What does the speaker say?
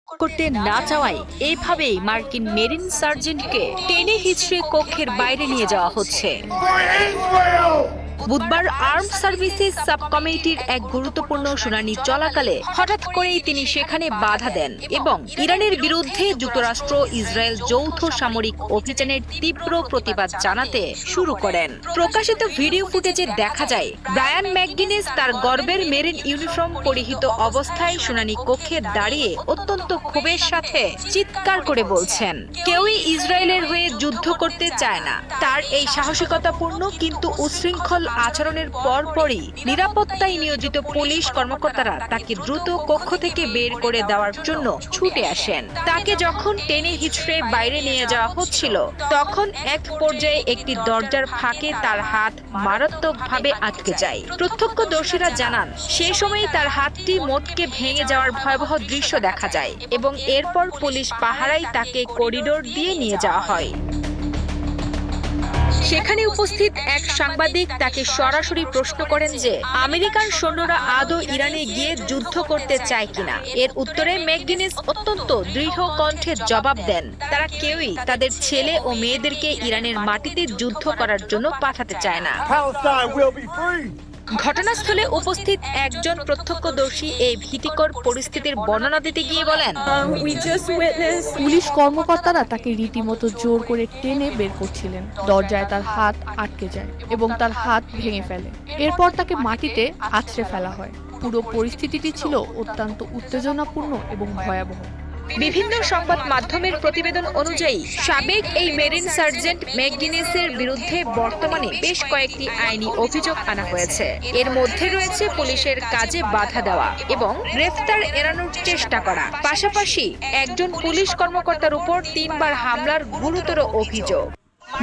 করতে না চাওয়ায় এইভাবেই মার্কিন মেরিন সার্জেন্টকে টেনে হিচড়ে কক্ষের বাইরে নিয়ে যাওয়া হচ্ছে। বুধবার আর্মড সার্ভিসেস সাব কমিটির এক গুরুত্বপূর্ণ শুনানি চলাকালে হঠাৎ করেই তিনি সেখানে বাধা দেন এবং ইরানের বিরুদ্ধে যুক্তরাষ্ট্র ইসরায়েল যৌথ সামরিক অভিযানের তীব্র প্রতিবাদ জানাতে শুরু করেন। প্রকাশিত ভিডিও ফুটেজে দেখা যায় ব্রায়ান ম্যাকগিনেস তার গর্বের মেরিন ইউনিফর্ম পরিহিত অবস্থায় শুনানি কক্ষে দাঁড়িয়ে অত্যন্ত ক্ষোভের সাথে চিৎকার করে বলছেন, কেউই ইসরায়েলের হয়ে যুদ্ধ করতে চায় না। তার এই সাহসিকতাপূর্ণ কিন্তু উচ্ছৃঙ্খল আচরণের পরপরই নিরাপত্তায় নিয়োজিত পুলিশ কর্মকর্তারা তাকে দ্রুত কক্ষ থেকে বের করে দেওয়ার জন্য ছুটে আসেন। তাকে যখন টেনে হিচড়ে বাইরে নিয়ে যাওয়া হচ্ছিল, তখন এক পর্যায়ে একটি দরজার ফাঁকে তার হাত মারাত্মকভাবে আটকে যায়। প্রত্যক্ষদর্শীরা জানান, সে সময় তার হাতটি মোটকে ভেঙে যাওয়ার ভয়াবহ দৃশ্য দেখা যায় এবং এরপর পুলিশ পাহারায় তাকে করিডোর দিয়ে নিয়ে যাওয়া হয়। সেখানে উপস্থিত এক সাংবাদিক তাকে সরাসরি প্রশ্ন করেন যে আমেরিকান সৈন্যরা আদৌ ইরানে গিয়ে যুদ্ধ করতে চায় কিনা। এর উত্তরে ম্যাকগিনেস অত্যন্ত দৃঢ় কণ্ঠে জবাব দেন, তারা কেউই তাদের ছেলে ও মেয়েদেরকে ইরানের মাটিতে যুদ্ধ করার জন্য পাঠাতে চায় না। ঘটনাস্থলে উপস্থিত একজন প্রত্যক্ষদর্শী এই ভীতিকর পরিস্থিতির বর্ণনা দিতে গিয়ে বলেন, পুলিশ কর্মকর্তারা তাকে রীতিমতো জোর করে টেনে বের করছিলেন। দরজায় তার হাত আটকে যায় এবং তার হাত ভেঙে ফেলে। এরপর তাকে মাটিতে আছড়ে ফেলা হয়। পুরো পরিস্থিতিটি ছিল অত্যন্ত উত্তেজনাপূর্ণ এবং ভয়াবহ। বিভিন্ন সংবাদ মাধ্যমের প্রতিবেদন অনুযায়ী সাবেক এই মেরিন সার্জেন্ট ম্যাকগিনেসের বিরুদ্ধে বর্তমানে বেশ কয়েকটি আইনি অভিযোগ আনা হয়েছে। এর মধ্যে রয়েছে পুলিশের কাজে বাধা দেওয়া এবং গ্রেফতার এড়ানোর চেষ্টা করা, পাশাপাশি একজন পুলিশ কর্মকর্তার উপর 3 বার হামলার গুরুতর অভিযোগ।